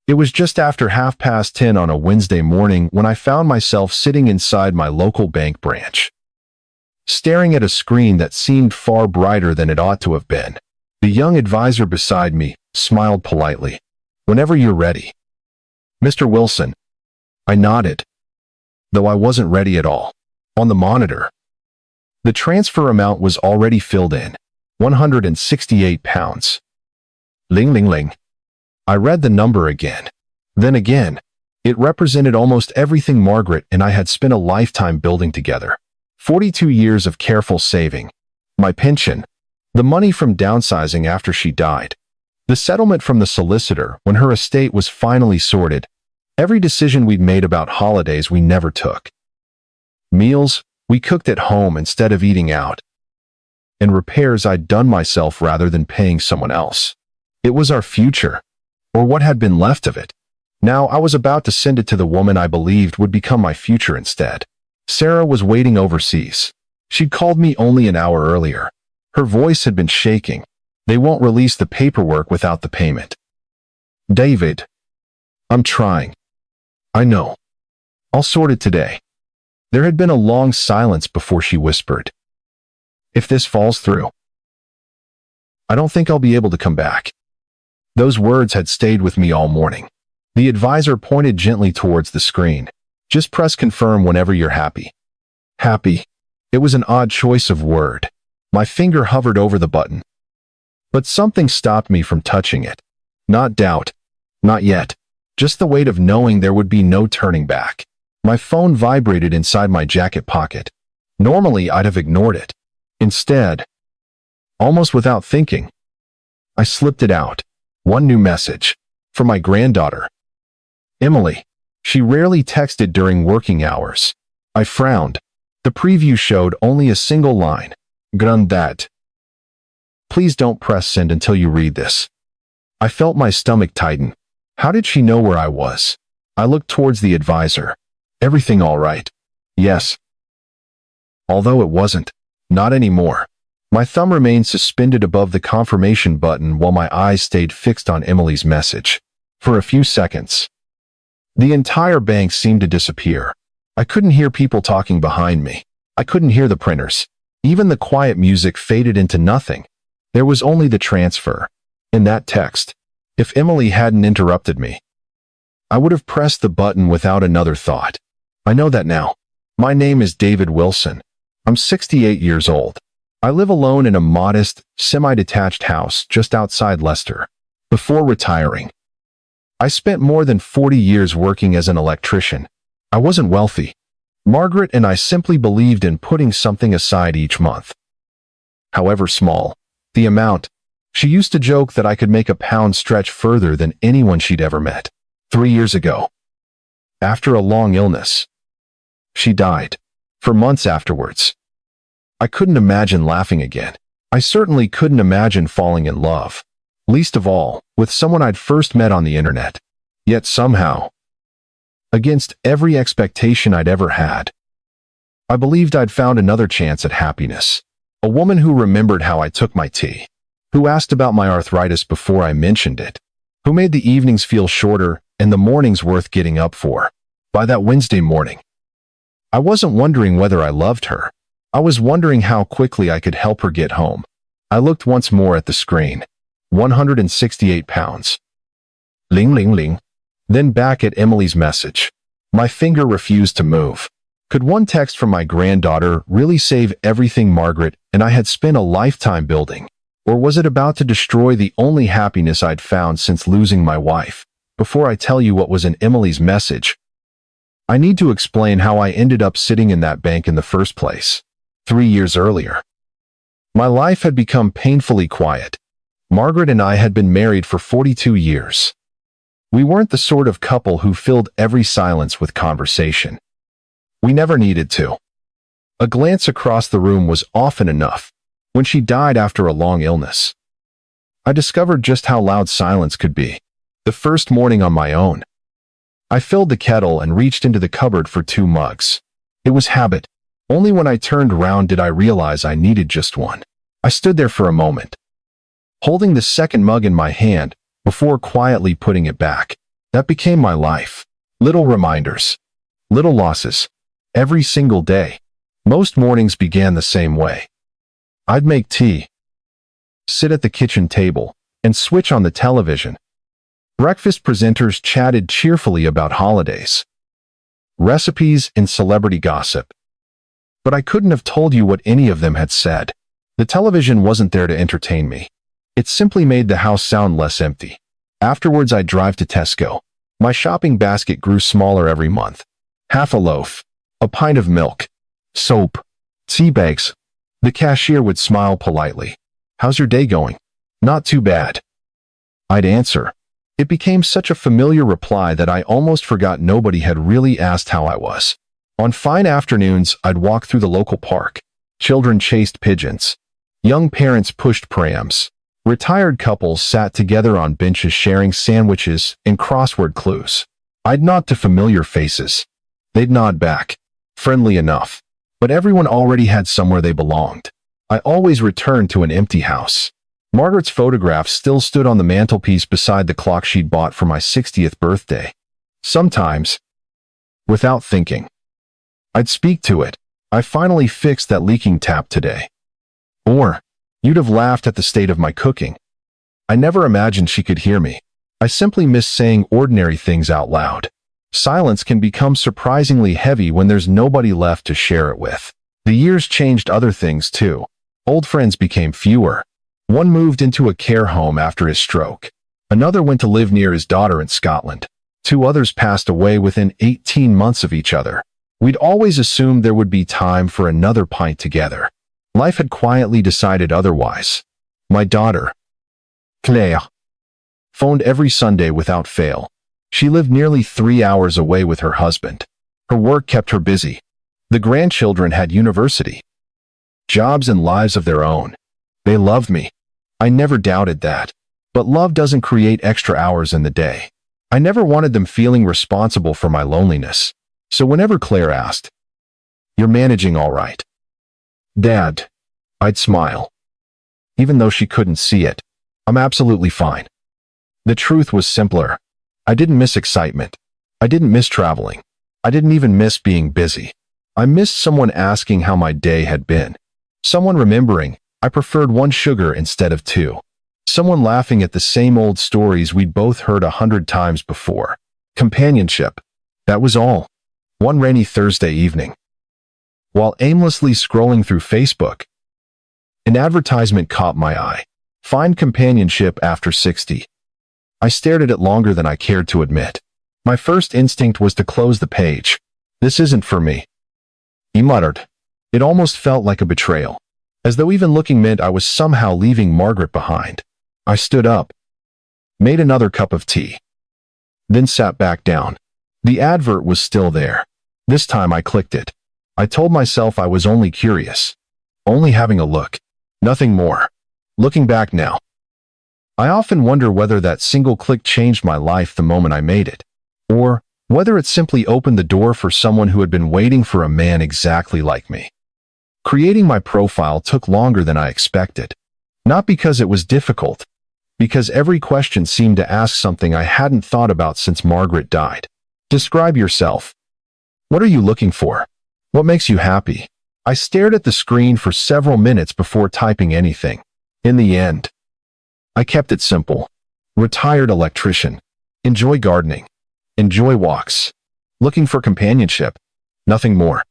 It was just after 10:30 on a Wednesday morning when I found myself sitting inside my local bank branch, staring at a screen that seemed far brighter than it ought to have been. The young advisor beside me smiled politely. "Whenever you're ready, Mr. Wilson." I nodded, though I wasn't ready at all. On the monitor, the transfer amount was already filled in, £168. Ling ling ling. I read the number again. Then again. It represented almost everything Margaret and I had spent a lifetime building together. 42 years of careful saving. My pension. The money from downsizing after she died. The settlement from the solicitor when her estate was finally sorted. Every decision we'd made about holidays we never took. Meals we cooked at home instead of eating out. And repairs I'd done myself rather than paying someone else. It was our future. Or what had been left of it. Now I was about to send it to the woman I believed would become my future instead. Sarah was waiting overseas. She'd called me only an hour earlier. Her voice had been shaking. "They won't release the paperwork without the payment." "David, I'm trying. I know. I'll sort it today." There had been a long silence before she whispered, "If this falls through, I don't think I'll be able to come back." Those words had stayed with me all morning. The advisor pointed gently towards the screen. "Just press confirm whenever you're happy." Happy. It was an odd choice of word. My finger hovered over the button. But something stopped me from touching it. Not doubt. Not yet. Just the weight of knowing there would be no turning back. My phone vibrated inside my jacket pocket. Normally, I'd have ignored it. Instead, almost without thinking, I slipped it out. One new message. From my granddaughter, Emily. She rarely texted during working hours. I frowned. The preview showed only a single line. Granddad. Please don't press send until you read this. I felt my stomach tighten. How did she know where I was? I looked towards the advisor. "Everything all right?" "Yes." Although it wasn't. Not anymore. My thumb remained suspended above the confirmation button while my eyes stayed fixed on Emily's message. For a few seconds, the entire bank seemed to disappear. I couldn't hear people talking behind me. I couldn't hear the printers. Even the quiet music faded into nothing. There was only the transfer. And that text. If Emily hadn't interrupted me, I would have pressed the button without another thought. I know that now. My name is David Wilson. I'm 68 years old. I live alone in a modest, semi-detached house just outside Leicester. Before retiring, I spent more than 40 years working as an electrician. I wasn't wealthy. Margaret and I simply believed in putting something aside each month. However small the amount, she used to joke that I could make a pound stretch further than anyone she'd ever met. 3 years ago, after a long illness, she died. For months afterwards, I couldn't imagine laughing again. I certainly couldn't imagine falling in love. Least of all, with someone I'd first met on the internet. Yet somehow, against every expectation I'd ever had, I believed I'd found another chance at happiness. A woman who remembered how I took my tea, who asked about my arthritis before I mentioned it, who made the evenings feel shorter and the mornings worth getting up for. By that Wednesday morning, I wasn't wondering whether I loved her. I was wondering how quickly I could help her get home. I looked once more at the screen. £168. Ling ling ling. Then back at Emily's message. My finger refused to move. Could one text from my granddaughter really save everything Margaret and I had spent a lifetime building? Or was it about to destroy the only happiness I'd found since losing my wife? Before I tell you what was in Emily's message, I need to explain how I ended up sitting in that bank in the first place. 3 years earlier, my life had become painfully quiet. Margaret and I had been married for 42 years. We weren't the sort of couple who filled every silence with conversation. We never needed to. A glance across the room was often enough. When she died after a long illness, I discovered just how loud silence could be. The first morning on my own, I filled the kettle and reached into the cupboard for 2 mugs. It was habit. Only when I turned around did I realize I needed just one. I stood there for a moment, holding the second mug in my hand before quietly putting it back. That became my life. Little reminders. Little losses. Every single day. Most mornings began the same way. I'd make tea, sit at the kitchen table, and switch on the television. Breakfast presenters chatted cheerfully about holidays, recipes, and celebrity gossip. But I couldn't have told you what any of them had said. The television wasn't there to entertain me. It simply made the house sound less empty. Afterwards, I'd drive to Tesco. My shopping basket grew smaller every month. Half a loaf, a pint of milk, soap, tea bags. The cashier would smile politely. "How's your day going?" "Not too bad." I'd answer. It became such a familiar reply that I almost forgot nobody had really asked how I was. On fine afternoons, I'd walk through the local park. Children chased pigeons. Young parents pushed prams. Retired couples sat together on benches sharing sandwiches and crossword clues. I'd nod to familiar faces. They'd nod back, friendly enough. But everyone already had somewhere they belonged. I always returned to an empty house. Margaret's photograph still stood on the mantelpiece beside the clock she'd bought for my 60th birthday. Sometimes, without thinking, I'd speak to it. "I finally fixed that leaking tap today." Or, "You'd have laughed at the state of my cooking." I never imagined she could hear me. I simply miss saying ordinary things out loud. Silence can become surprisingly heavy when there's nobody left to share it with. The years changed other things too. Old friends became fewer. One moved into a care home after his stroke. Another went to live near his daughter in Scotland. Two others passed away within 18 months of each other. We'd always assumed there would be time for another pint together. Life had quietly decided otherwise. My daughter, Claire, phoned every Sunday without fail. She lived nearly 3 hours away with her husband. Her work kept her busy. The grandchildren had university, jobs, and lives of their own. They loved me. I never doubted that. But love doesn't create extra hours in the day. I never wanted them feeling responsible for my loneliness. So whenever Claire asked, "You're managing all right, Dad?" I'd smile. Even though she couldn't see it, "I'm absolutely fine." The truth was simpler. I didn't miss excitement. I didn't miss traveling. I didn't even miss being busy. I missed someone asking how my day had been. Someone remembering I preferred one sugar instead of two. Someone laughing at the same old stories we'd both heard 100 times before. Companionship. That was all. One rainy Thursday evening, while aimlessly scrolling through Facebook, an advertisement caught my eye. "Find companionship after 60. I stared at it longer than I cared to admit. My first instinct was to close the page. "This isn't for me," he muttered. It almost felt like a betrayal, as though even looking meant I was somehow leaving Margaret behind. I stood up, made another cup of tea, then sat back down. The advert was still there. This time I clicked it. I told myself I was only curious, only having a look, nothing more. Looking back now, I often wonder whether that single click changed my life the moment I made it, or whether it simply opened the door for someone who had been waiting for a man exactly like me. Creating my profile took longer than I expected. Not because it was difficult, because every question seemed to ask something I hadn't thought about since Margaret died. Describe yourself. What are you looking for? What makes you happy? I stared at the screen for several minutes before typing anything. In the end, I kept it simple. Retired electrician. Enjoy gardening. Enjoy walks. Looking for companionship. Nothing more.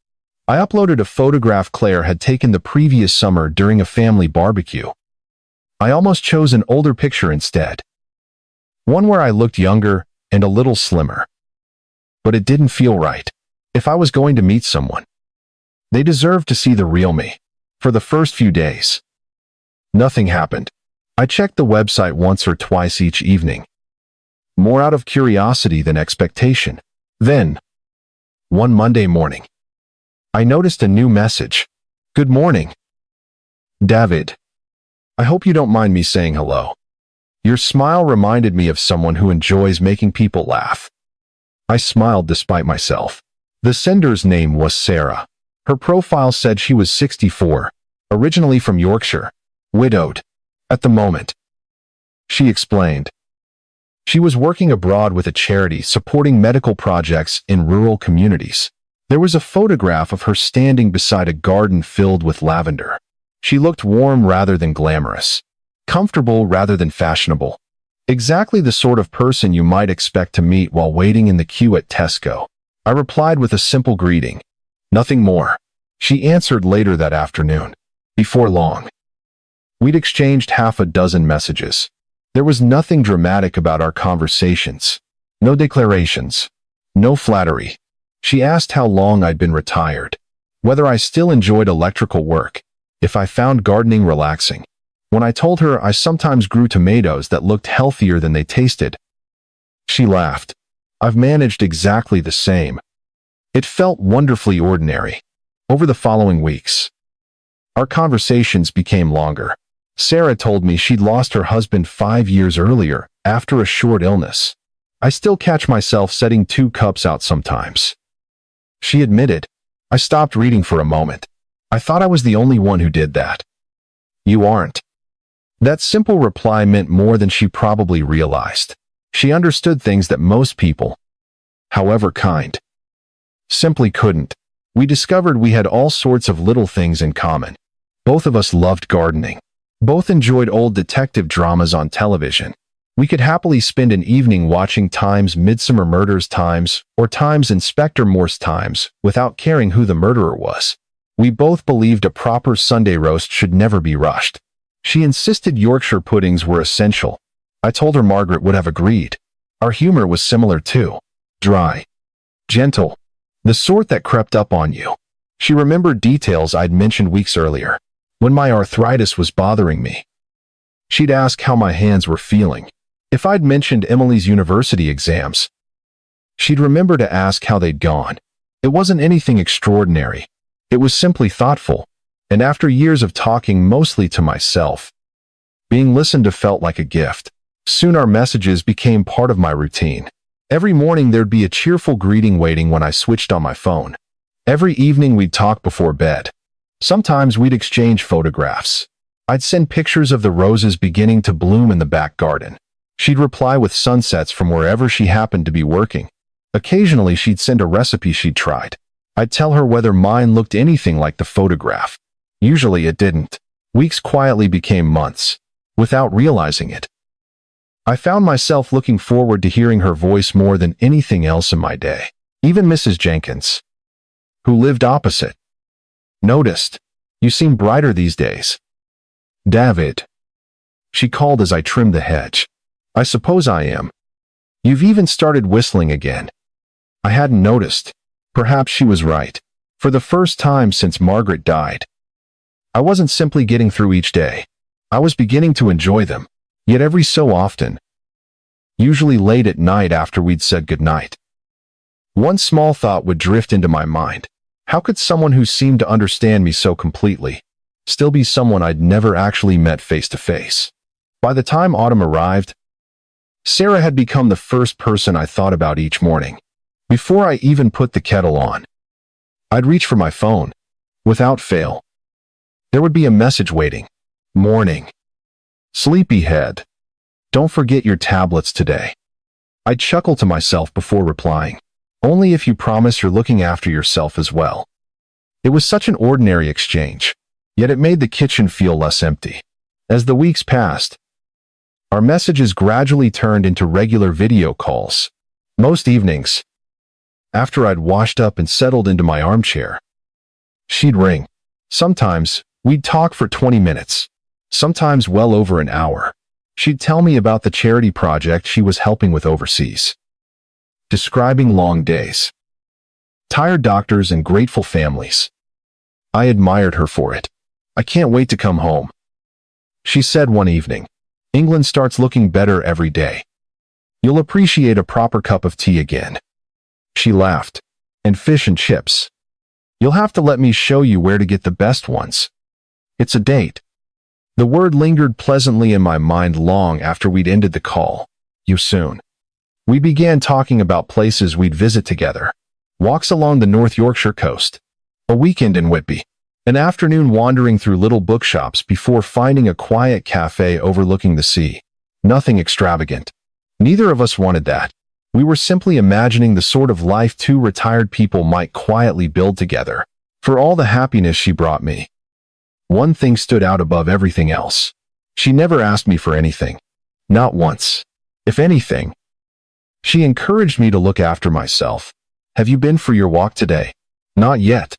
I uploaded a photograph Claire had taken the previous summer during a family barbecue. I almost chose an older picture instead. One where I looked younger and a little slimmer. But it didn't feel right. If I was going to meet someone, they deserved to see the real me. For the first few days, nothing happened. I checked the website once or twice each evening, more out of curiosity than expectation. Then, one Monday morning, I noticed a new message. "Good morning, David. I hope you don't mind me saying hello. Your smile reminded me of someone who enjoys making people laugh." I smiled despite myself. The sender's name was Sarah. Her profile said she was 64, originally from Yorkshire, widowed, at the moment. She explained, She was working abroad with a charity supporting medical projects in rural communities. There was a photograph of her standing beside a garden filled with lavender. She looked warm rather than glamorous, comfortable rather than fashionable. Exactly the sort of person you might expect to meet while waiting in the queue at Tesco. I replied with a simple greeting. Nothing more. She answered later that afternoon. Before long, we'd exchanged half a dozen messages. There was nothing dramatic about our conversations. No declarations. No flattery. She asked how long I'd been retired, whether I still enjoyed electrical work, if I found gardening relaxing. When I told her I sometimes grew tomatoes that looked healthier than they tasted, she laughed. I've managed exactly the same. It felt wonderfully ordinary. Over the following weeks, our conversations became longer. Sarah told me she'd lost her husband 5 years earlier, after a short illness. I still catch myself setting 2 cups out sometimes. She admitted. I stopped reading for a moment. I thought I was the only one who did that. You aren't. That simple reply meant more than she probably realized. She understood things that most people, however kind, simply couldn't. We discovered we had all sorts of little things in common. Both of us loved gardening. Both enjoyed old detective dramas on television. We could happily spend an evening watching Times Midsummer Murders Times or Times Inspector Morse Times without caring who the murderer was. We both believed a proper Sunday roast should never be rushed. She insisted Yorkshire puddings were essential. I told her Margaret would have agreed. Our humor was similar too. Dry. Gentle. The sort that crept up on you. She remembered details I'd mentioned weeks earlier, when my arthritis was bothering me. She'd ask how my hands were feeling. If I'd mentioned Emily's university exams, she'd remember to ask how they'd gone. It wasn't anything extraordinary. It was simply thoughtful. And after years of talking mostly to myself, being listened to felt like a gift. Soon our messages became part of my routine. Every morning there'd be a cheerful greeting waiting when I switched on my phone. Every evening we'd talk before bed. Sometimes we'd exchange photographs. I'd send pictures of the roses beginning to bloom in the back garden. She'd reply with sunsets from wherever she happened to be working. Occasionally she'd send a recipe she'd tried. I'd tell her whether mine looked anything like the photograph. Usually it didn't. Weeks quietly became months, without realizing it. I found myself looking forward to hearing her voice more than anything else in my day. Even Mrs. Jenkins, who lived opposite, noticed. You seem brighter these days. David, she called as I trimmed the hedge. I suppose I am. You've even started whistling again. I hadn't noticed. Perhaps she was right. For the first time since Margaret died, I wasn't simply getting through each day. I was beginning to enjoy them. Yet every so often, usually late at night after we'd said goodnight, one small thought would drift into my mind. How could someone who seemed to understand me so completely still be someone I'd never actually met face to face? By the time autumn arrived, Sarah had become the first person I thought about each morning. Before I even put the kettle on, I'd reach for my phone. Without fail, there would be a message waiting. Morning. Sleepyhead. Don't forget your tablets today. I'd chuckle to myself before replying. Only if you promise you're looking after yourself as well. It was such an ordinary exchange, yet it made the kitchen feel less empty. As the weeks passed, our messages gradually turned into regular video calls. Most evenings, after I'd washed up and settled into my armchair, she'd ring. Sometimes, we'd talk for 20 minutes. Sometimes well over an hour. She'd tell me about the charity project she was helping with overseas, describing long days, tired doctors, and grateful families. I admired her for it. I can't wait to come home, she said one evening. England starts looking better every day. You'll appreciate a proper cup of tea again. She laughed. And fish and chips. You'll have to let me show you where to get the best ones. It's a date. The word lingered pleasantly in my mind long after we'd ended the call. You soon. We began talking about places we'd visit together. Walks along the North Yorkshire coast. A weekend in Whitby. An afternoon wandering through little bookshops before finding a quiet cafe overlooking the sea. Nothing extravagant. Neither of us wanted that. We were simply imagining the sort of life two retired people might quietly build together. For all the happiness she brought me, one thing stood out above everything else. She never asked me for anything. Not once. If anything, she encouraged me to look after myself. Have you been for your walk today? Not yet.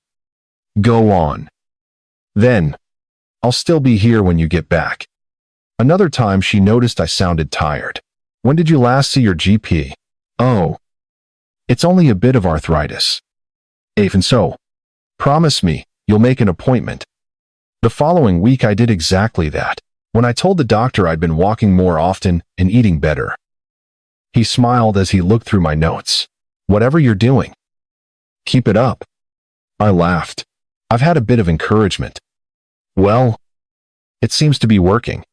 Go on. Then, I'll still be here when you get back. Another time she noticed I sounded tired. When did you last see your GP? Oh, it's only a bit of arthritis. Even so, promise me, you'll make an appointment. The following week I did exactly that, when I told the doctor I'd been walking more often and eating better. He smiled as he looked through my notes. Whatever you're doing, keep it up. I laughed. I've had a bit of encouragement. Well, it seems to be working.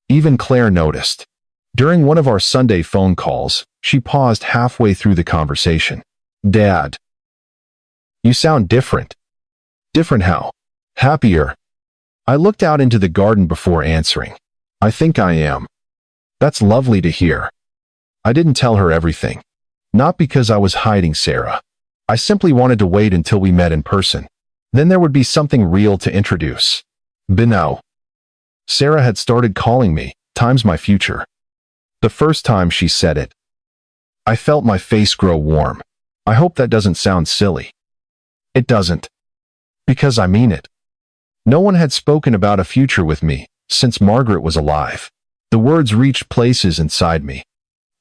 Even Claire noticed. During one of our Sunday phone calls, she paused halfway through the conversation. Dad, you sound different. Different how? Happier. I looked out into the garden before answering. I think I am. That's lovely to hear. I didn't tell her everything. Not because I was hiding Sarah. I simply wanted to wait until we met in person. Then there would be something real to introduce. Now, Sarah had started calling me, times my future. The first time she said it, I felt my face grow warm. I hope that doesn't sound silly. It doesn't. Because I mean it. No one had spoken about a future with me since Margaret was alive. The words reached places inside me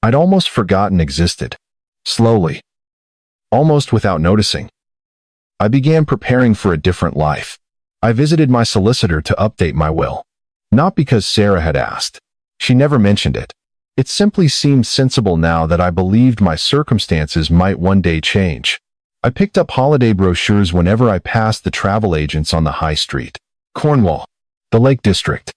I'd almost forgotten existed. Slowly, almost without noticing, I began preparing for a different life. I visited my solicitor to update my will. Not because Sarah had asked. She never mentioned it. It simply seemed sensible now that I believed my circumstances might one day change. I picked up holiday brochures whenever I passed the travel agents on the high street. Cornwall, the Lake District,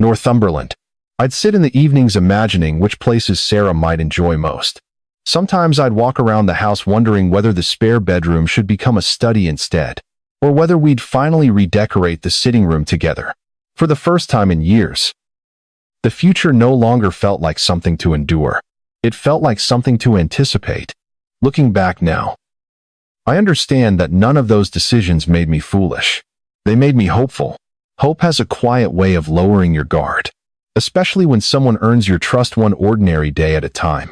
Northumberland. I'd sit in the evenings imagining which places Sarah might enjoy most. Sometimes I'd walk around the house wondering whether the spare bedroom should become a study instead, or whether we'd finally redecorate the sitting room together. For the first time in years, the future no longer felt like something to endure. It felt like something to anticipate. Looking back now, I understand that none of those decisions made me foolish. They made me hopeful. Hope has a quiet way of lowering your guard, especially when someone earns your trust one ordinary day at a time.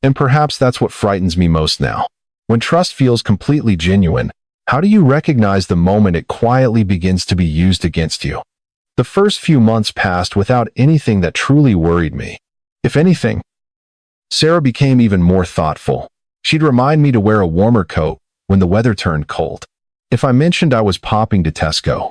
And perhaps that's what frightens me most now. When trust feels completely genuine, how do you recognize the moment it quietly begins to be used against you? The first few months passed without anything that truly worried me. If anything, Sarah became even more thoughtful. She'd remind me to wear a warmer coat when the weather turned cold. If I mentioned I was popping to Tesco,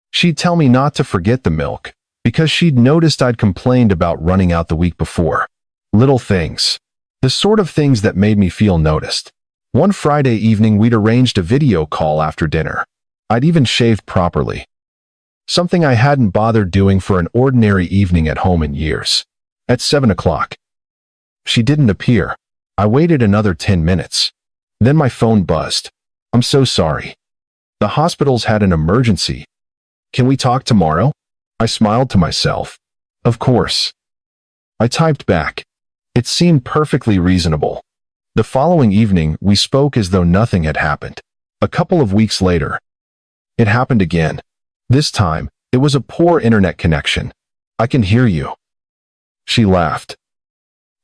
she'd tell me not to forget the milk, because she'd noticed I'd complained about running out the week before. Little things. The sort of things that made me feel noticed. One Friday evening we'd arranged a video call after dinner. I'd even shaved properly. Something I hadn't bothered doing for an ordinary evening at home in years. At 7 o'clock, she didn't appear. I waited another 10 minutes. Then my phone buzzed. I'm so sorry. The hospital's had an emergency. Can we talk tomorrow? I smiled to myself. Of course. I typed back. It seemed perfectly reasonable. The following evening, we spoke as though nothing had happened. A couple of weeks later, it happened again. This time, it was a poor internet connection. I can hear you. She laughed.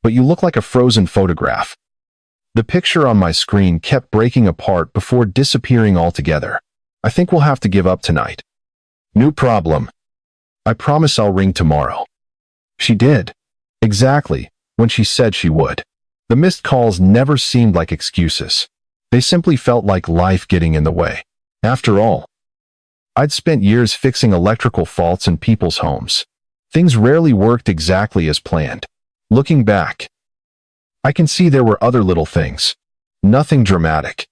But you look like a frozen photograph. The picture on my screen kept breaking apart before disappearing altogether. I think we'll have to give up tonight. No problem. I promise I'll ring tomorrow. She did. Exactly when she said she would. The missed calls never seemed like excuses. They simply felt like life getting in the way. After all, I'd spent years fixing electrical faults in people's homes. Things rarely worked exactly as planned. Looking back, I can see there were other little things. Nothing dramatic.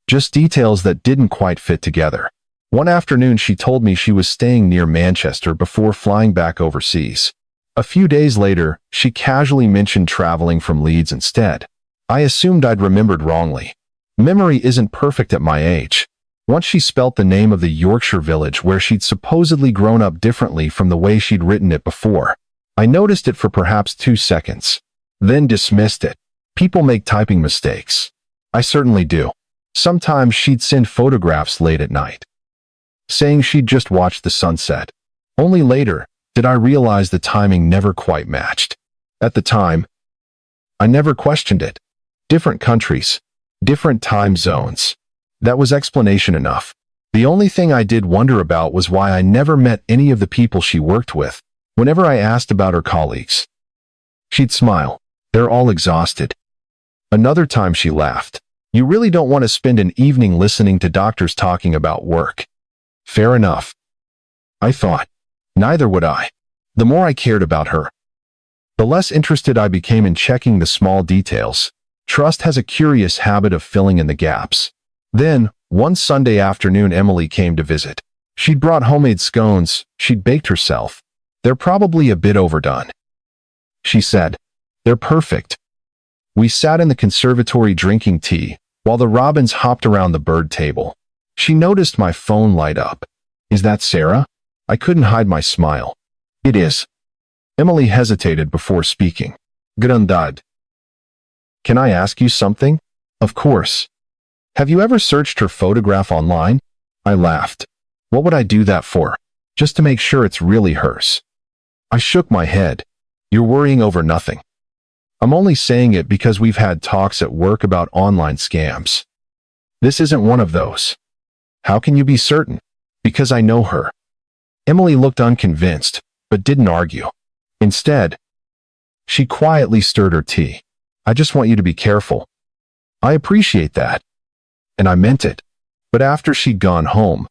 Just details that didn't quite fit together. One afternoon she told me she was staying near Manchester before flying back overseas. A few days later, she casually mentioned traveling from Leeds instead. I assumed I'd remembered wrongly. Memory isn't perfect at my age. Once she spelt the name of the Yorkshire village where she'd supposedly grown up differently from the way she'd written it before. I noticed it for perhaps 2 seconds. then dismissed it. People make typing mistakes. I certainly do. Sometimes she'd send photographs late at night, saying she'd just watched the sunset. Only later did I realize the timing never quite matched. At the time, I never questioned it. Different countries, different time zones. That was explanation enough. The only thing I did wonder about was why I never met any of the people she worked with. Whenever I asked about her colleagues, she'd smile. They're all exhausted. Another time she laughed. You really don't want to spend an evening listening to doctors talking about work. Fair enough, I thought. Neither would I. The more I cared about her, the less interested I became in checking the small details. Trust has a curious habit of filling in the gaps. Then, one Sunday afternoon, Emily came to visit. She'd brought homemade scones she'd baked herself. They're probably a bit overdone, she said. They're perfect. We sat in the conservatory drinking tea while the robins hopped around the bird table. She noticed my phone light up. Is that Sarah? I couldn't hide my smile. It is. Emily hesitated before speaking. Grandad. Can I ask you something? Of course. Have you ever searched her photograph online? I laughed. What would I do that for? Just to make sure it's really hers. I shook my head. You're worrying over nothing. I'm only saying it because we've had talks at work about online scams. This isn't one of those. How can you be certain? Because I know her. Emily looked unconvinced, but didn't argue. Instead, she quietly stirred her tea. I just want you to be careful. I appreciate that. And I meant it. But after she'd gone home,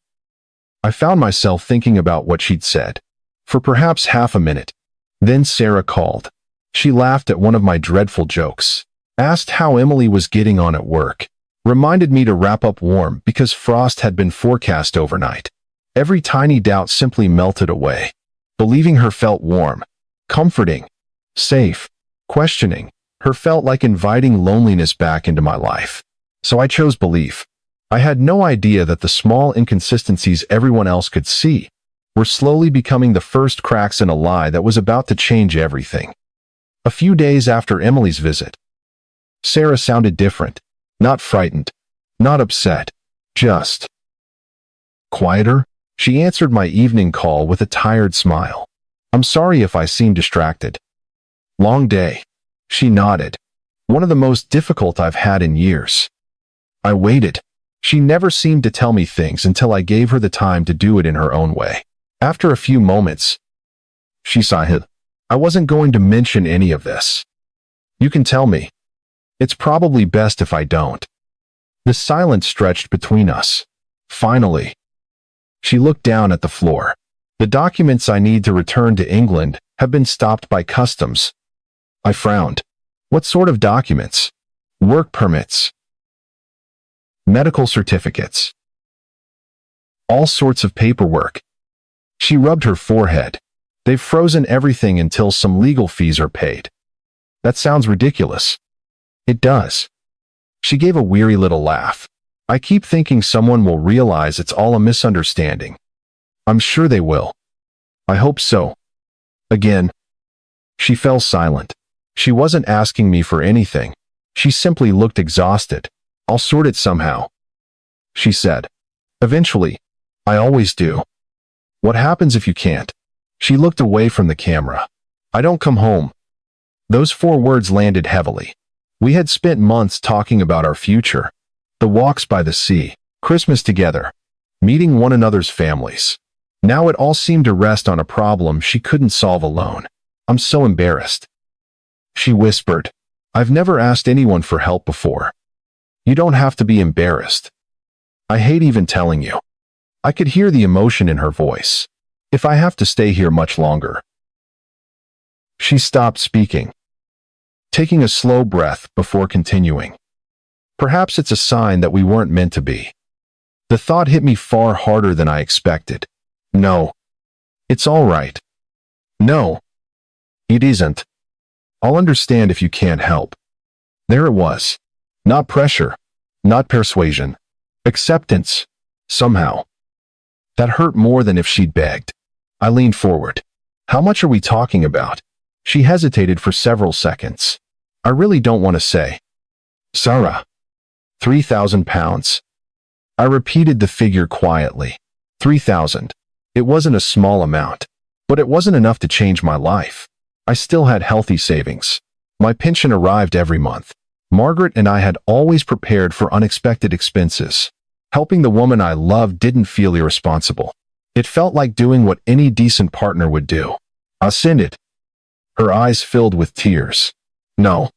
I found myself thinking about what she'd said for perhaps half a minute. Then Sarah called. She laughed at one of my dreadful jokes, asked how Emily was getting on at work, reminded me to wrap up warm because frost had been forecast overnight. Every tiny doubt simply melted away. Believing her felt warm, comforting, safe. Questioning her felt like inviting loneliness back into my life. So I chose belief. I had no idea that the small inconsistencies everyone else could see were slowly becoming the first cracks in a lie that was about to change everything. A few days after Emily's visit, Sarah sounded different. Not frightened, not upset, just quieter. She answered my evening call with a tired smile. I'm sorry if I seem distracted. Long day. She nodded. One of the most difficult I've had in years. I waited. She never seemed to tell me things until I gave her the time to do it in her own way. After a few moments, she sighed. I wasn't going to mention any of this. You can tell me. It's probably best if I don't. The silence stretched between us. Finally, she looked down at the floor. The documents I need to return to England have been stopped by customs. I frowned. What sort of documents? Work permits. Medical certificates. All sorts of paperwork. She rubbed her forehead. They've frozen everything until some legal fees are paid. That sounds ridiculous. It does. She gave a weary little laugh. I keep thinking someone will realize it's all a misunderstanding. I'm sure they will. I hope so. Again, she fell silent. She wasn't asking me for anything. She simply looked exhausted. I'll sort it somehow, she said. Eventually. I always do. What happens if you can't? She looked away from the camera. I don't come home. Those 4 words landed heavily. We had spent months talking about our future. The walks by the sea, Christmas together, meeting one another's families. Now it all seemed to rest on a problem she couldn't solve alone. I'm so embarrassed, she whispered. I've never asked anyone for help before. You don't have to be embarrassed. I hate even telling you. I could hear the emotion in her voice. If I have to stay here much longer. She stopped speaking, taking a slow breath before continuing. Perhaps it's a sign that we weren't meant to be. The thought hit me far harder than I expected. No. It's all right. No. It isn't. I'll understand if you can't help. There it was. Not pressure. Not persuasion. Acceptance. Somehow. That hurt more than if she'd begged. I leaned forward. How much are we talking about? She hesitated for several seconds. I really don't want to say. Sarah. 3,000 pounds. I repeated the figure quietly. 3,000. It wasn't a small amount, but it wasn't enough to change my life. I still had healthy savings. My pension arrived every month. Margaret and I had always prepared for unexpected expenses. Helping the woman I loved didn't feel irresponsible. It felt like doing what any decent partner would do. I assented. Her eyes filled with tears. No.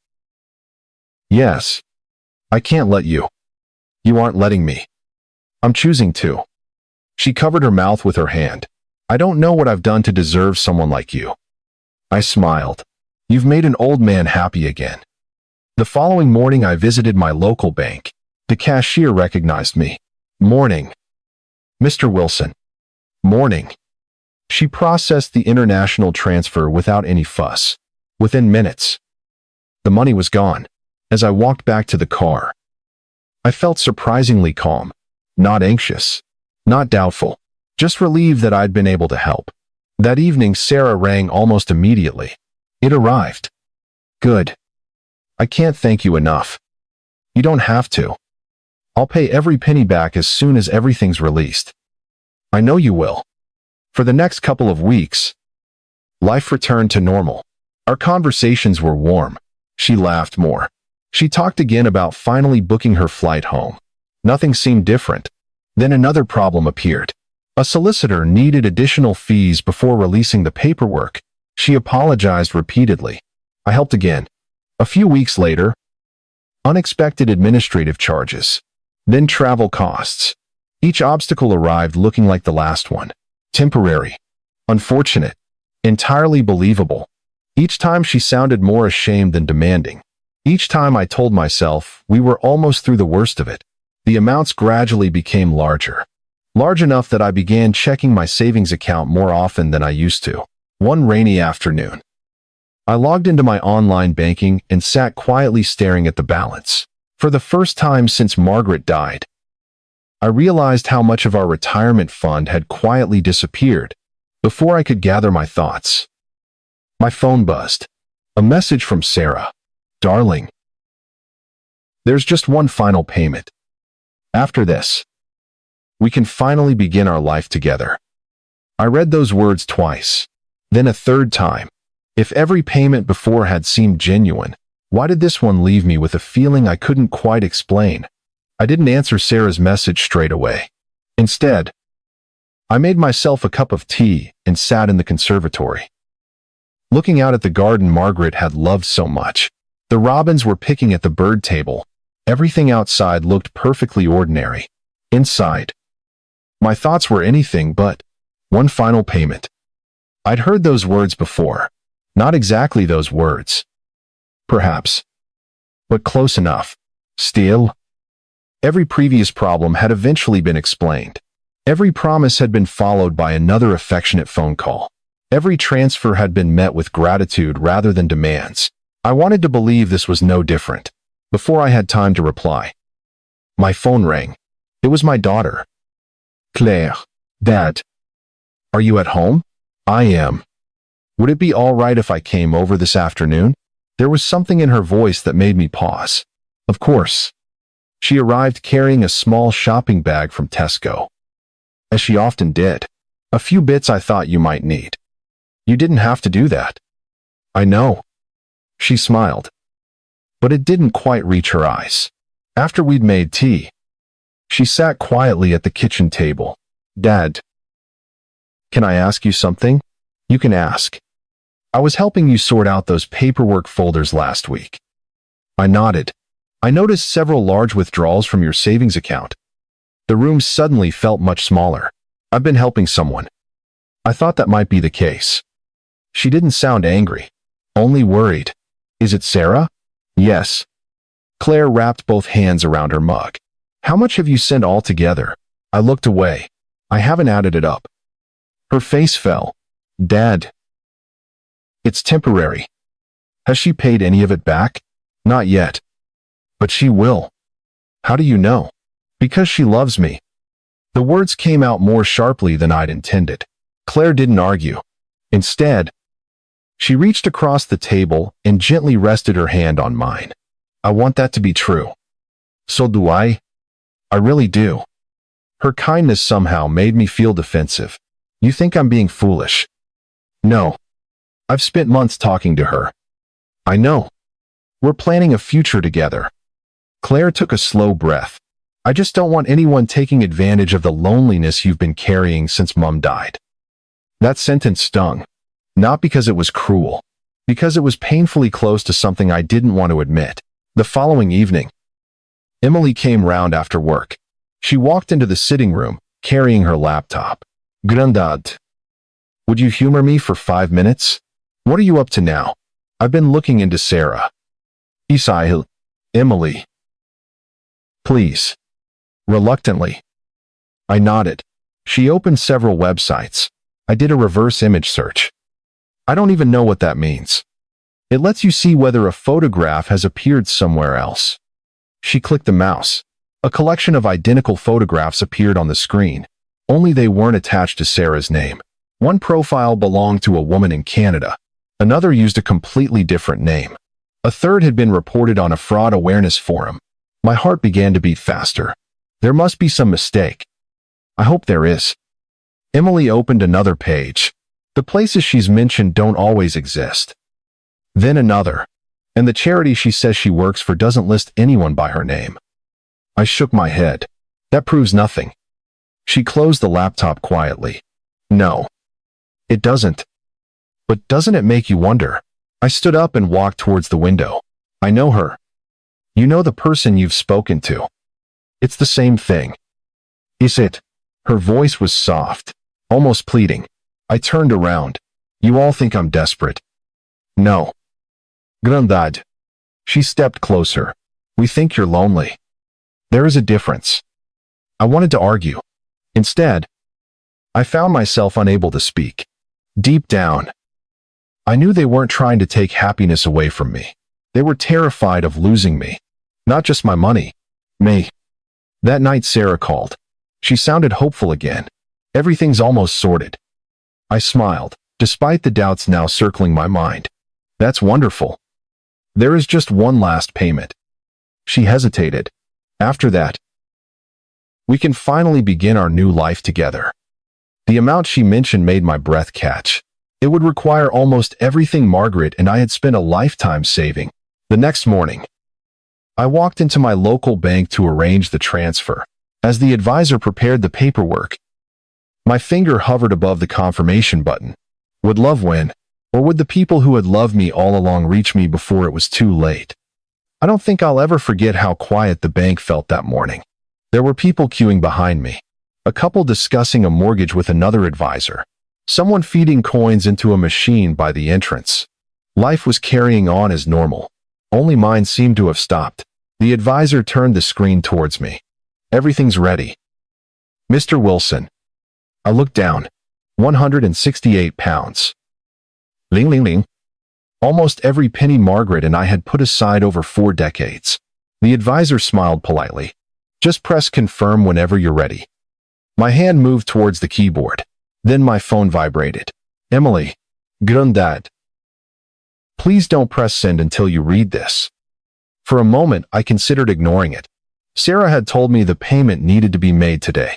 Yes. I can't let you. You aren't letting me. I'm choosing to. She covered her mouth with her hand. I don't know what I've done to deserve someone like you. I smiled. You've made an old man happy again. The following morning I visited my local bank. The cashier recognized me. Morning. Mr. Wilson. Morning. She processed the international transfer without any fuss. Within minutes, the money was gone. As I walked back to the car, I felt surprisingly calm. Not anxious. Not doubtful. Just relieved that I'd been able to help. That evening, Sarah rang almost immediately. It arrived. Good. I can't thank you enough. You don't have to. I'll pay every penny back as soon as everything's released. I know you will. For the next couple of weeks, life returned to normal. Our conversations were warm. She laughed more. She talked again about finally booking her flight home. Nothing seemed different. Then another problem appeared. A solicitor needed additional fees before releasing the paperwork. She apologized repeatedly. I helped again. A few weeks later, unexpected administrative charges. Then travel costs. Each obstacle arrived looking like the last one. Temporary. Unfortunate. Entirely believable. Each time she sounded more ashamed than demanding. Each time I told myself we were almost through the worst of it. The amounts gradually became larger. Large enough that I began checking my savings account more often than I used to. One rainy afternoon, I logged into my online banking and sat quietly staring at the balance. For the first time since Margaret died, I realized how much of our retirement fund had quietly disappeared. Before I could gather my thoughts, my phone buzzed. A message from Sarah. Darling, there's just one final payment. After this, we can finally begin our life together. I read those words twice, then a third time. If every payment before had seemed genuine, why did this one leave me with a feeling I couldn't quite explain? I didn't answer Sarah's message straight away. Instead, I made myself a cup of tea and sat in the conservatory, looking out at the garden Margaret had loved so much. The robins were picking at the bird table. Everything outside looked perfectly ordinary. Inside, my thoughts were anything but one final payment. I'd heard those words before. Not exactly those words, perhaps, but close enough. Still, every previous problem had eventually been explained. Every promise had been followed by another affectionate phone call. Every transfer had been met with gratitude rather than demands. I wanted to believe this was no different. Before I had time to reply, my phone rang. It was my daughter. Claire. Dad. Are you at home? I am. Would it be all right if I came over this afternoon? There was something in her voice that made me pause. Of course. She arrived carrying a small shopping bag from Tesco, as she often did. A few bits I thought you might need. You didn't have to do that. I know. She smiled, but it didn't quite reach her eyes. After we'd made tea, she sat quietly at the kitchen table. Dad, can I ask you something? You can ask. I was helping you sort out those paperwork folders last week. I nodded. I noticed several large withdrawals from your savings account. The room suddenly felt much smaller. I've been helping someone. I thought that might be the case. She didn't sound angry, only worried. Is it Sarah? Yes. Claire wrapped both hands around her mug. How much have you sent altogether? I looked away. I haven't added it up. Her face fell. Dad. It's temporary. Has she paid any of it back? Not yet. But she will. How do you know? Because she loves me. The words came out more sharply than I'd intended. Claire didn't argue. Instead, She reached across the table and gently rested her hand on mine. I want that to be true. So do I. I really do. Her kindness somehow made me feel defensive. You think I'm being foolish? No. I've spent months talking to her. I know. We're planning a future together. Claire took a slow breath. I just don't want anyone taking advantage of the loneliness you've been carrying since Mom died. That sentence stung. Not because it was cruel, because it was painfully close to something I didn't want to admit. The following evening, Emily came round after work. She walked into the sitting room, carrying her laptop. Grandad, would you humor me for 5 minutes? What are you up to now? I've been looking into Sarah. Isail. Emily. Please. Reluctantly. I nodded. She opened several websites. I did a reverse image search. I don't even know what that means. It lets you see whether a photograph has appeared somewhere else. She clicked the mouse. A collection of identical photographs appeared on the screen, only they weren't attached to Sarah's name. One profile belonged to a woman in Canada. Another used a completely different name. A third had been reported on a fraud awareness forum. My heart began to beat faster. There must be some mistake. I hope there is. Emily opened another page. The places she's mentioned don't always exist. Then another. And the charity she says she works for doesn't list anyone by her name. I shook my head. That proves nothing. She closed the laptop quietly. No. It doesn't. But doesn't it make you wonder? I stood up and walked towards the window. I know her. You know the person you've spoken to. It's the same thing. Is it? Her voice was soft, almost pleading. I turned around. You all think I'm desperate. No. Grandad. She stepped closer. We think you're lonely. There is a difference. I wanted to argue. Instead, I found myself unable to speak. Deep down, I knew they weren't trying to take happiness away from me. They were terrified of losing me. Not just my money. Me. That night Sarah called. She sounded hopeful again. Everything's almost sorted. I smiled, despite the doubts now circling my mind. That's wonderful. There is just one last payment. She hesitated. After that, we can finally begin our new life together. The amount she mentioned made my breath catch. It would require almost everything Margaret and I had spent a lifetime saving. The next morning, I walked into my local bank to arrange the transfer. As the advisor prepared the paperwork, my finger hovered above the confirmation button. Would love win? Or would the people who had loved me all along reach me before it was too late? I don't think I'll ever forget how quiet the bank felt that morning. There were people queuing behind me. A couple discussing a mortgage with another advisor. Someone feeding coins into a machine by the entrance. Life was carrying on as normal. Only mine seemed to have stopped. The advisor turned the screen towards me. Everything's ready. Mr. Wilson. I looked down. 168 pounds. Ling ling ling. Almost every penny Margaret and I had put aside over 4 decades. The advisor smiled politely. Just press confirm whenever you're ready. My hand moved towards the keyboard. Then my phone vibrated. Emily. Grandad. Please don't press send until you read this. For a moment, I considered ignoring it. Sarah had told me the payment needed to be made today.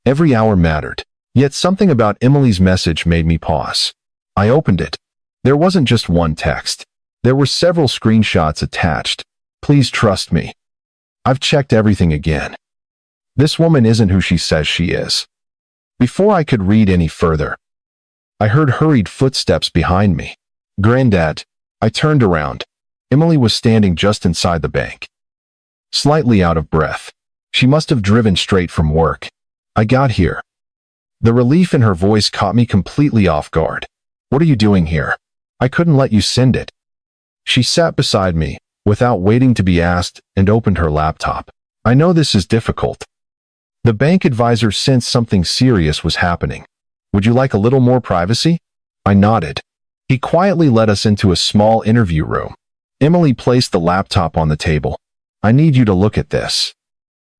Every hour mattered. Yet something about Emily's message made me pause. I opened it. There wasn't just one text. There were several screenshots attached. Please trust me. I've checked everything again. This woman isn't who she says she is. Before I could read any further, I heard hurried footsteps behind me. Grandad. I turned around. Emily was standing just inside the bank. Slightly out of breath. She must have driven straight from work. I got here. The relief in her voice caught me completely off guard. What are you doing here? I couldn't let you send it. She sat beside me, without waiting to be asked, and opened her laptop. I know this is difficult. The bank advisor sensed something serious was happening. Would you like a little more privacy? I nodded. He quietly led us into a small interview room. Emily placed the laptop on the table. I need you to look at this.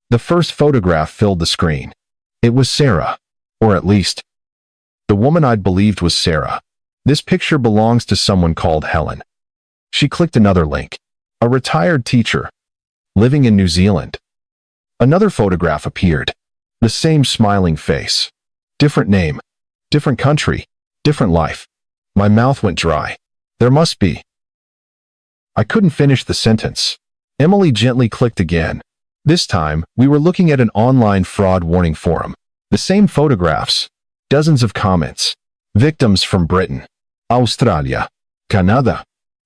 The first photograph filled the screen. It was Sarah. Or at least, the woman I'd believed was Sarah. This picture belongs to someone called Helen. She clicked another link. A retired teacher, living in New Zealand. Another photograph appeared. The same smiling face. Different name, different country, different life. My mouth went dry. There must be. I couldn't finish the sentence. Emily gently clicked again. This time, we were looking at an online fraud warning forum. The same photographs, dozens of comments. Victims from Britain, Australia, Canada,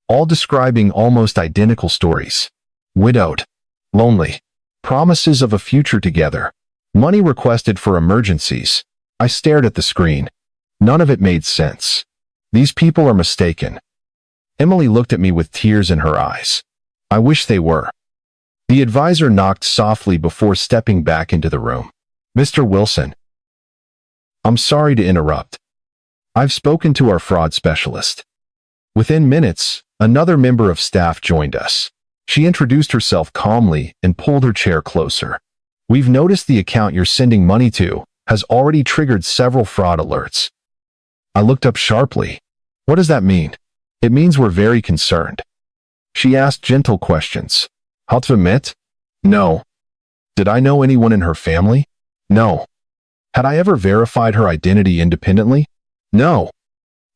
all describing almost identical stories. Widowed, lonely, promises of a future together, money requested for emergencies. I stared at the screen. None of it made sense. These people are mistaken. Emily looked at me with tears in her eyes. I wish they were. The advisor knocked softly before stepping back into the room. Mr. Wilson. I'm sorry to interrupt. I've spoken to our fraud specialist. Within minutes, another member of staff joined us. She introduced herself calmly and pulled her chair closer. We've noticed the account you're sending money to has already triggered several fraud alerts. I looked up sharply. What does that mean? It means we're very concerned. She asked gentle questions. How to admit? No. Did I know anyone in her family? No. Had I ever verified her identity independently? No.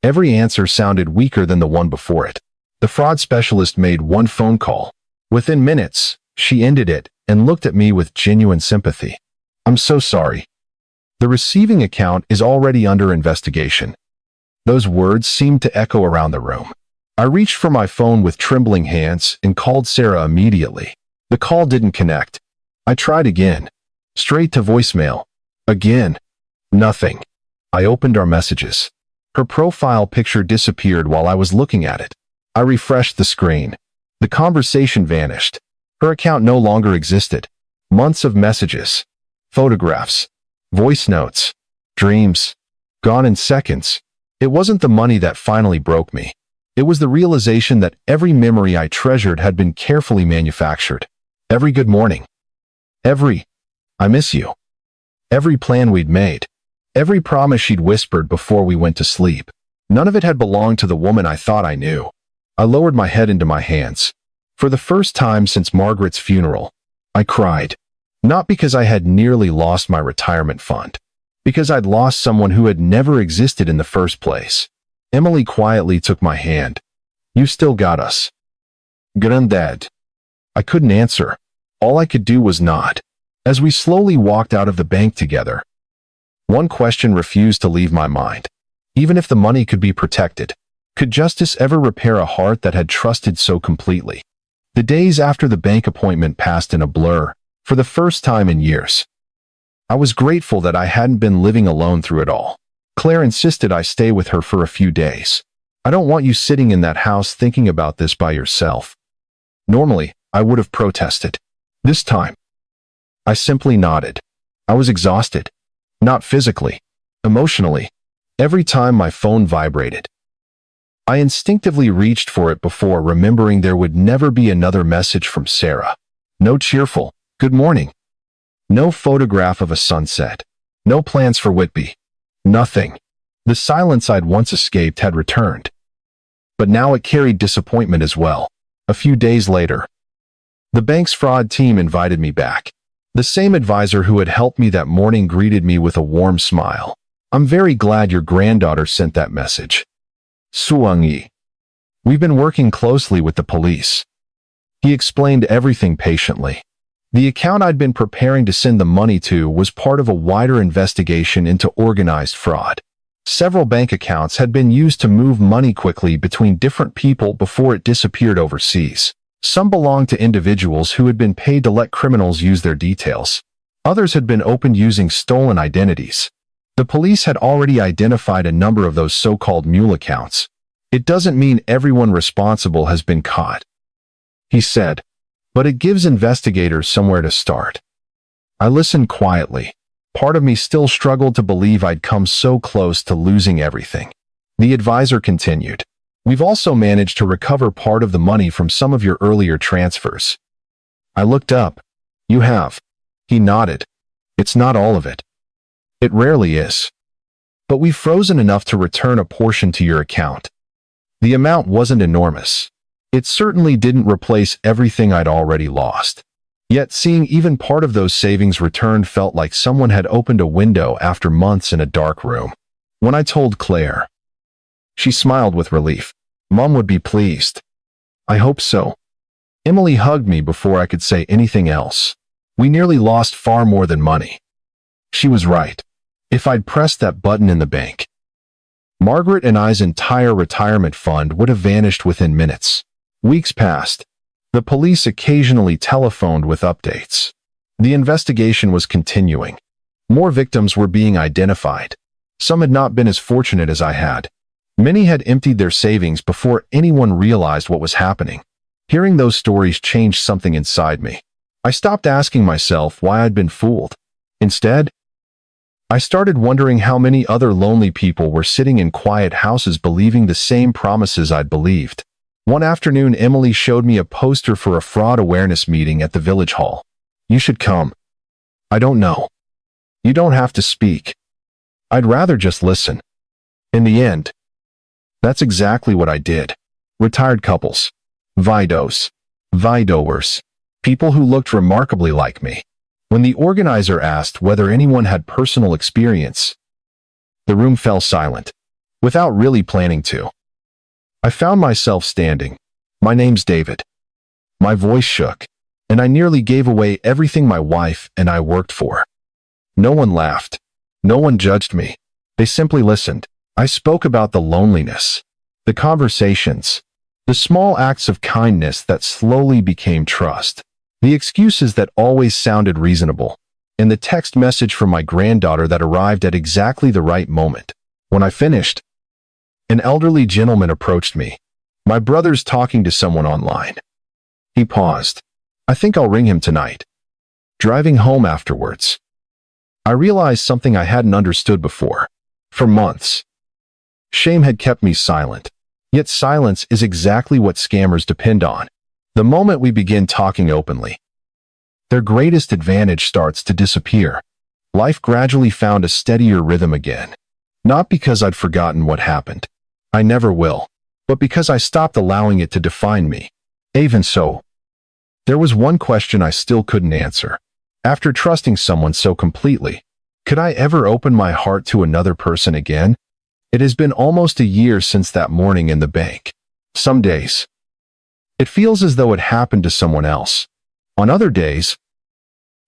Every answer sounded weaker than the one before it. The fraud specialist made one phone call. Within minutes, she ended it and looked at me with genuine sympathy. I'm so sorry. The receiving account is already under investigation. Those words seemed to echo around the room. I reached for my phone with trembling hands and called Sarah immediately. The call didn't connect. I tried again. Straight to voicemail. Again. Nothing. I opened our messages. Her profile picture disappeared while I was looking at it. I refreshed the screen. The conversation vanished. Her account no longer existed. Months of messages, photographs, voice notes, dreams, gone in seconds. It wasn't the money that finally broke me. It was the realization that every memory I treasured had been carefully manufactured. Every good morning. Every, I miss you. Every plan we'd made. Every promise she'd whispered before we went to sleep. None of it had belonged to the woman I thought I knew. I lowered my head into my hands. For the first time since Margaret's funeral, I cried. Not because I had nearly lost my retirement fund. Because I'd lost someone who had never existed in the first place. Emily quietly took my hand. You still got us. Granddad. I couldn't answer. All I could do was nod. As we slowly walked out of the bank together, one question refused to leave my mind. Even if the money could be protected, could justice ever repair a heart that had trusted so completely? The days after the bank appointment passed in a blur, for the first time in years. I was grateful that I hadn't been living alone through it all. Claire insisted I stay with her for a few days. I don't want you sitting in that house thinking about this by yourself. Normally, I would have protested. This time, I simply nodded. I was exhausted. Not physically, emotionally. Every time my phone vibrated, I instinctively reached for it before remembering there would never be another message from Sarah. No cheerful, good morning. No photograph of a sunset. No plans for Whitby. Nothing. The silence I'd once escaped had returned. But now it carried disappointment as well. A few days later, the bank's fraud team invited me back. The same advisor who had helped me that morning greeted me with a warm smile. I'm very glad your granddaughter sent that message. Suang-yi. We've been working closely with the police. He explained everything patiently. The account I'd been preparing to send the money to was part of a wider investigation into organized fraud. Several bank accounts had been used to move money quickly between different people before it disappeared overseas. Some belonged to individuals who had been paid to let criminals use their details. Others had been opened using stolen identities. The police had already identified a number of those so-called mule accounts. It doesn't mean everyone responsible has been caught, he said, but it gives investigators somewhere to start. I listened quietly. Part of me still struggled to believe I'd come so close to losing everything. The advisor continued. We've also managed to recover part of the money from some of your earlier transfers. I looked up. You have. He nodded. It's not all of it. It rarely is. but we've frozen enough to return a portion to your account. The amount wasn't enormous. It certainly didn't replace everything I'd already lost. Yet seeing even part of those savings returned felt like someone had opened a window after months in a dark room. When I told Claire, she smiled with relief. Mom would be pleased. I hope so. Emily hugged me before I could say anything else. We nearly lost far more than money. She was right. If I'd pressed that button in the bank, Margaret and I's entire retirement fund would have vanished within minutes. Weeks passed. The police occasionally telephoned with updates. The investigation was continuing. More victims were being identified. Some had not been as fortunate as I had. Many had emptied their savings before anyone realized what was happening. Hearing those stories changed something inside me. I stopped asking myself why I'd been fooled. Instead, I started wondering how many other lonely people were sitting in quiet houses believing the same promises I'd believed. One afternoon, Emily showed me a poster for a fraud awareness meeting at the village hall. You should come. I don't know. You don't have to speak. I'd rather just listen. In the end, that's exactly what I did. Retired couples, vidos, vidowers, people who looked remarkably like me. When the organizer asked whether anyone had personal experience, the room fell silent, without really planning to. I found myself standing. My name's David. My voice shook, and I nearly gave away everything my wife and I worked for. No one laughed. No one judged me. They simply listened. I spoke about the loneliness, the conversations, the small acts of kindness that slowly became trust, the excuses that always sounded reasonable, and the text message from my granddaughter that arrived at exactly the right moment. When I finished, an elderly gentleman approached me. My brother's talking to someone online. He paused. I think I'll ring him tonight. Driving home afterwards, I realized something I hadn't understood before. For months, shame had kept me silent. Yet silence is exactly what scammers depend on. The moment we begin talking openly, their greatest advantage starts to disappear. Life gradually found a steadier rhythm again. Not because I'd forgotten what happened. I never will. But because I stopped allowing it to define me. Even so, there was one question I still couldn't answer. After trusting someone so completely, could I ever open my heart to another person again? It has been almost a year since that morning in the bank. Some days, it feels as though it happened to someone else. On other days,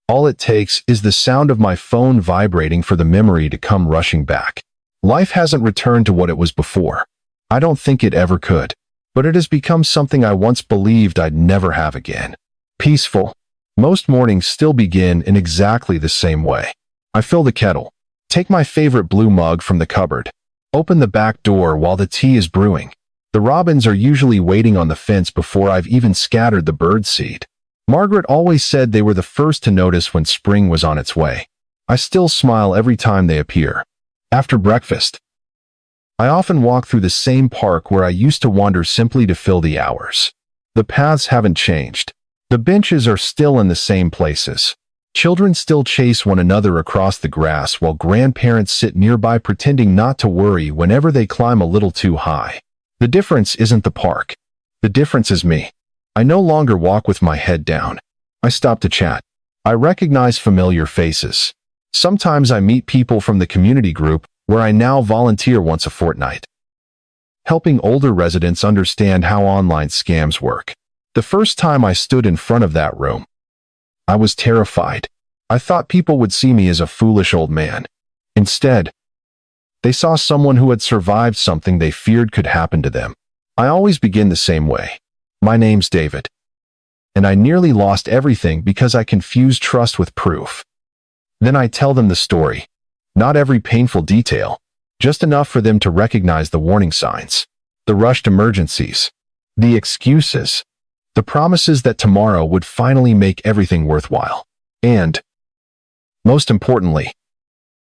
all it takes is the sound of my phone vibrating for the memory to come rushing back. Life hasn't returned to what it was before. I don't think it ever could. But it has become something I once believed I'd never have again. Peaceful. Most mornings still begin in exactly the same way. I fill the kettle, take my favorite blue mug from the cupboard, open the back door while the tea is brewing. The robins are usually waiting on the fence before I've even scattered the bird seed. Margaret always said they were the first to notice when spring was on its way. I still smile every time they appear. After breakfast, I often walk through the same park where I used to wander simply to fill the hours. The paths haven't changed. The benches are still in the same places. Children still chase one another across the grass while grandparents sit nearby pretending not to worry whenever they climb a little too high. The difference isn't the park. The difference is me. I no longer walk with my head down. I stop to chat. I recognize familiar faces. Sometimes I meet people from the community group where I now volunteer once a fortnight, helping older residents understand how online scams work. The first time I stood in front of that room, I was terrified. I thought people would see me as a foolish old man. Instead, they saw someone who had survived something they feared could happen to them. I always begin the same way. My name's David. And I nearly lost everything because I confused trust with proof. Then I tell them the story. Not every painful detail, just enough for them to recognize the warning signs, the rushed emergencies, the excuses, the promises that tomorrow would finally make everything worthwhile. And, most importantly,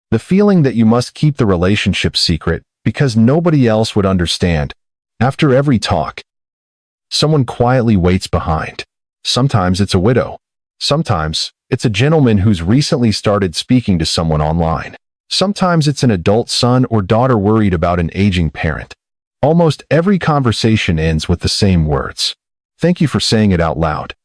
the feeling that you must keep the relationship secret because nobody else would understand. After every talk, someone quietly waits behind. Sometimes it's a widow. Sometimes it's a gentleman who's recently started speaking to someone online. Sometimes it's an adult son or daughter worried about an aging parent. Almost every conversation ends with the same words. Thank you for saying it out loud.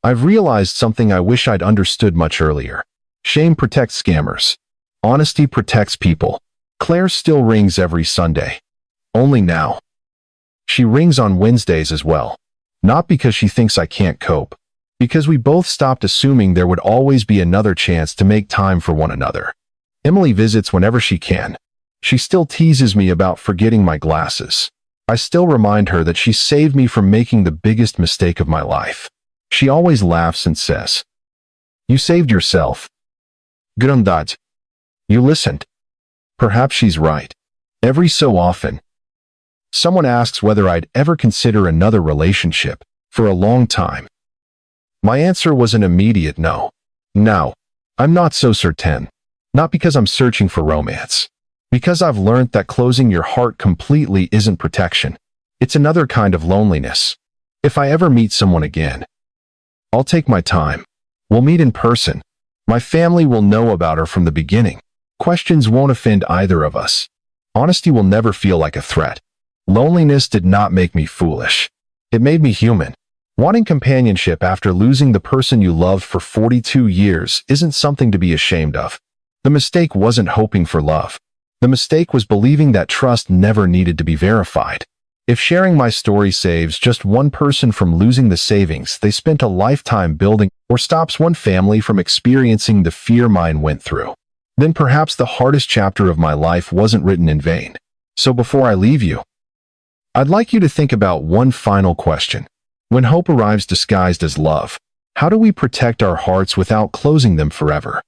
I've realized something I wish I'd understood much earlier. Shame protects scammers. Honesty protects people. Claire still rings every Sunday. Only now. She rings on Wednesdays as well. Not because she thinks I can't cope. Because we both stopped assuming there would always be another chance to make time for one another. Emily visits whenever she can. She still teases me about forgetting my glasses. I still remind her that she saved me from making the biggest mistake of my life. She always laughs and says, "You saved yourself. Good on that. You listened." Perhaps she's right. Every so often, someone asks whether I'd ever consider another relationship. For a long time, my answer was an immediate no. Now, I'm not so certain. Not because I'm searching for romance. Because I've learned that closing your heart completely isn't protection. It's another kind of loneliness. If I ever meet someone again, I'll take my time. We'll meet in person. My family will know about her from the beginning. Questions won't offend either of us. Honesty will never feel like a threat. Loneliness did not make me foolish. It made me human. Wanting companionship after losing the person you loved for 42 years isn't something to be ashamed of. The mistake wasn't hoping for love. The mistake was believing that trust never needed to be verified. If sharing my story saves just one person from losing the savings they spent a lifetime building, or stops one family from experiencing the fear mine went through, then perhaps the hardest chapter of my life wasn't written in vain. So before I leave you, I'd like you to think about one final question. When hope arrives disguised as love, how do we protect our hearts without closing them forever?